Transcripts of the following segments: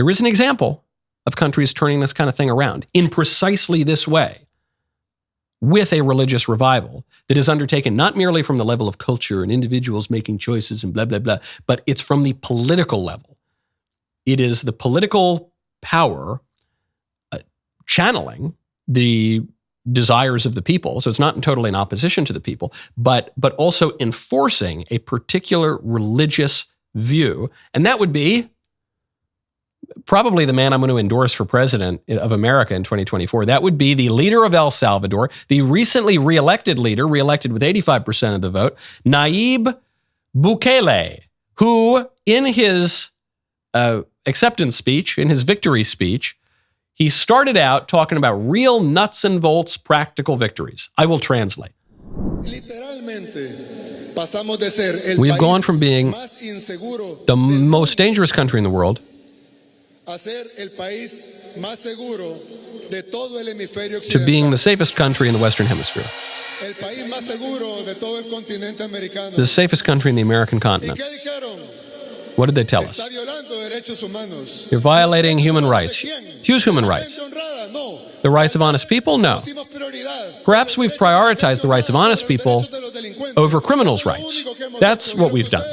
There is an example of countries turning this kind of thing around in precisely this way, with a religious revival that is undertaken not merely from the level of culture and individuals making choices and blah, blah, blah, but it's from the political level. It is the political power channeling the desires of the people. So it's not totally in opposition to the people, but also enforcing a particular religious view. And that would be probably the man I'm going to endorse for president of America in 2024. That would be the leader of El Salvador, the recently reelected leader, reelected with 85% of the vote, Nayib Bukele, who in his acceptance speech, in his victory speech, he started out talking about real nuts and bolts practical victories. I will translate. We've gone from being the most dangerous country in the world to being the safest country in the Western Hemisphere. The safest country in the American continent. What did they tell us? You're violating human rights. Whose human rights? The rights of honest people? No. Perhaps we've prioritized the rights of honest people over criminals' rights. That's what we've done.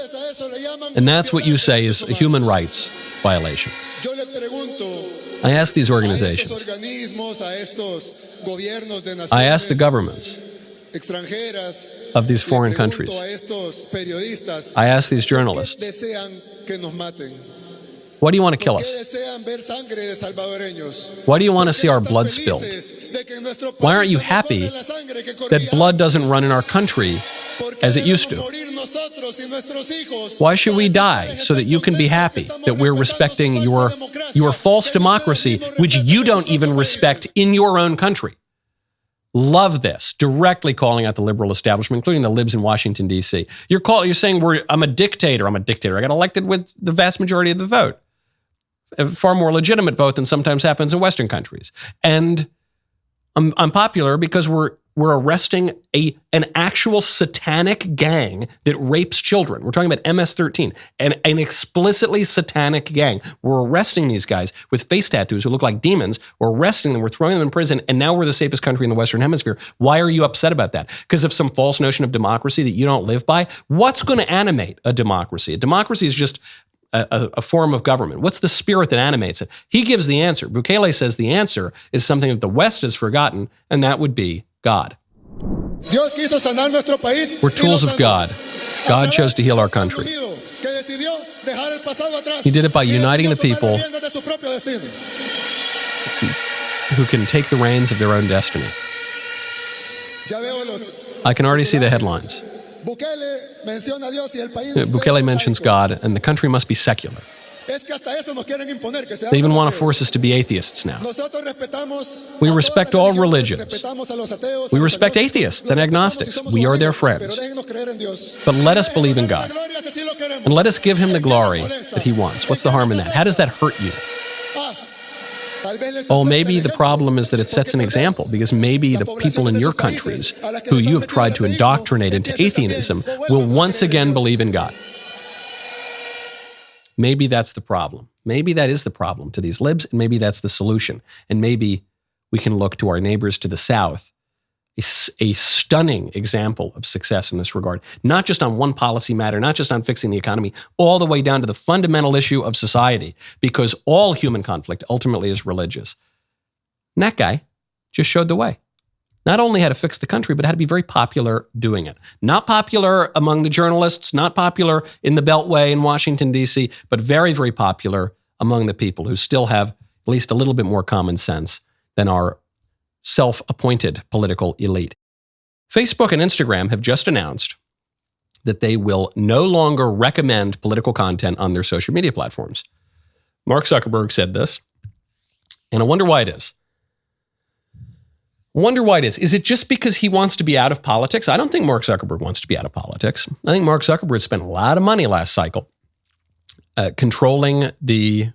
And that's what you say is a human rights violation. I ask these organizations, I ask the governments of these foreign countries, I ask these journalists, why do you want to kill us? Why do you want to see our blood spilled? Why aren't you happy that blood doesn't run in our country as it used to? Why should we die so that you can be happy that we're respecting your false democracy, which you don't even respect in your own country? Love this, directly calling out the liberal establishment, including the libs in Washington, D.C. You're saying I'm a dictator. I got elected with the vast majority of the vote. A far more legitimate vote than sometimes happens in Western countries. And I'm popular because we're arresting an actual satanic gang that rapes children. We're talking about MS-13, an explicitly satanic gang. We're arresting these guys with face tattoos who look like demons. We're arresting them. We're throwing them in prison. And now we're the safest country in the Western Hemisphere. Why are you upset about that? Because of some false notion of democracy that you don't live by? What's going to animate a democracy? A democracy is just a form of government. What's the spirit that animates it? He gives the answer. Bukele says the answer is something that the West has forgotten, and that would be God. We're tools of God. God chose to heal our country. He did it by uniting the people who can take the reins of their own destiny. I can already see the headlines. Bukele mentions God, and the country must be secular. They even want to force us to be atheists now. We respect all religions. We respect atheists and agnostics. We are their friends. But let us believe in God. And let us give him the glory that he wants. What's the harm in that? How does that hurt you? Oh, maybe the problem is that it sets an example, because maybe the people in your countries who you have tried to indoctrinate into atheism will once again believe in God. Maybe that's the problem. Maybe that is the problem to these libs, and maybe that's the solution. And maybe we can look to our neighbors to the south, a stunning example of success in this regard, not just on one policy matter, not just on fixing the economy, all the way down to the fundamental issue of society, because all human conflict ultimately is religious. And that guy just showed the way. Not only how to fix the country, but how to be very popular doing it. Not popular among the journalists, not popular in the Beltway in Washington, D.C., but very, very popular among the people who still have at least a little bit more common sense than our self-appointed political elite. Facebook and Instagram have just announced that they will no longer recommend political content on their social media platforms. Mark Zuckerberg said this, and I wonder why it is. Is it just because he wants to be out of politics? I don't think Mark Zuckerberg wants to be out of politics. I think Mark Zuckerberg spent a lot of money last cycle controlling the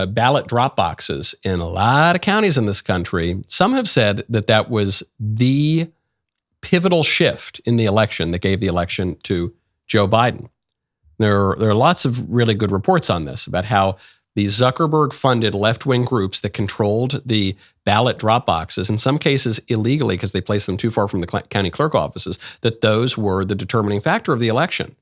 ballot drop boxes in a lot of counties in this country. Some have said that that was the pivotal shift in the election that gave the election to Joe Biden. There are lots of really good reports on this, about how these Zuckerberg-funded left-wing groups that controlled the ballot drop boxes, in some cases illegally because they placed them too far from the county clerk offices, that those were the determining factor of the election.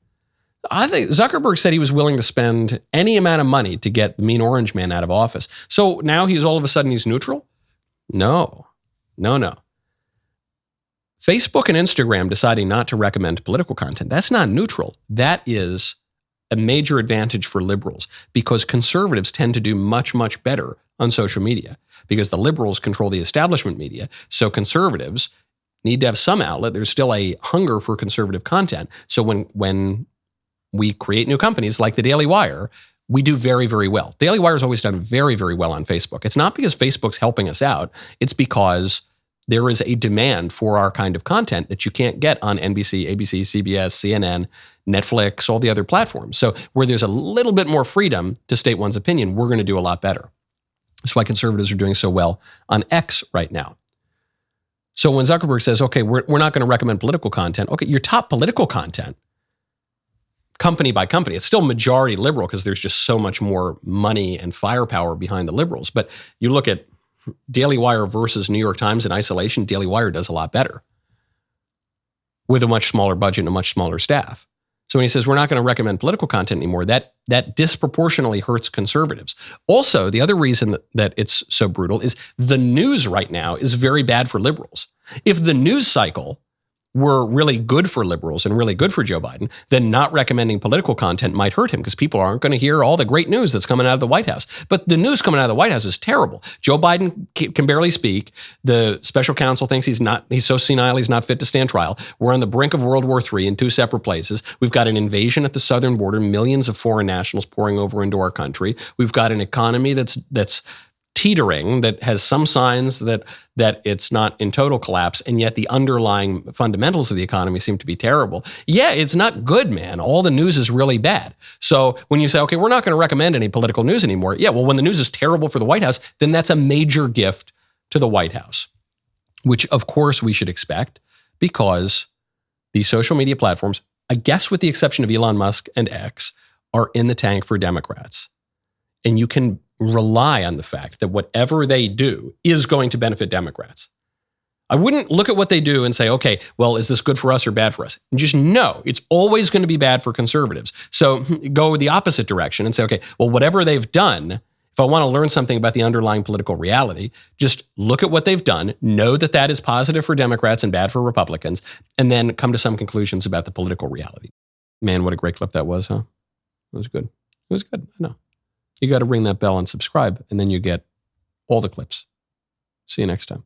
I think Zuckerberg said he was willing to spend any amount of money to get the mean orange man out of office. So now he's all of a sudden he's neutral? No. Facebook and Instagram deciding not to recommend political content, that's not neutral. That is a major advantage for liberals because conservatives tend to do much, much better on social media because the liberals control the establishment media. So conservatives need to have some outlet. There's still a hunger for conservative content. So when we create new companies like the Daily Wire, we do very, very well. Daily Wire has always done very, very well on Facebook. It's not because Facebook's helping us out. It's because there is a demand for our kind of content that you can't get on NBC, ABC, CBS, CNN, Netflix, all the other platforms. So where there's a little bit more freedom to state one's opinion, we're going to do a lot better. That's why conservatives are doing so well on X right now. So when Zuckerberg says, okay, we're not going to recommend political content, okay, your top political content, company by company, it's still majority liberal because there's just so much more money and firepower behind the liberals. But you look at Daily Wire versus New York Times in isolation, Daily Wire does a lot better with a much smaller budget and a much smaller staff. So when he says we're not going to recommend political content anymore, that disproportionately hurts conservatives. Also, the other reason that it's so brutal is the news right now is very bad for liberals. If the news cycle were really good for liberals and really good for Joe Biden, then not recommending political content might hurt him because people aren't going to hear all the great news that's coming out of the White House. But the news coming out of the White House is terrible. Joe Biden can barely speak. The special counsel thinks he's so senile, he's not fit to stand trial. We're on the brink of World War III in two separate places. We've got an invasion at the southern border, millions of foreign nationals pouring over into our country. We've got an economy that's teetering, that has some signs that it's not in total collapse, and yet the underlying fundamentals of the economy seem to be terrible. Yeah, it's not good, man. All the news is really bad. So when you say, okay, we're not going to recommend any political news anymore, yeah, well, when the news is terrible for the White House, then that's a major gift to the White House, which of course we should expect because these social media platforms, I guess with the exception of Elon Musk and X, are in the tank for Democrats. And you can rely on the fact that whatever they do is going to benefit Democrats. I wouldn't look at what they do and say, okay, well, is this good for us or bad for us? And just know it's always going to be bad for conservatives. So go the opposite direction and say, okay, well, whatever they've done, if I want to learn something about the underlying political reality, just look at what they've done, know that that is positive for Democrats and bad for Republicans, and then come to some conclusions about the political reality. Man, what a great clip that was, huh? It was good. It was good. I know. You got to ring that bell and subscribe, and then you get all the clips. See you next time.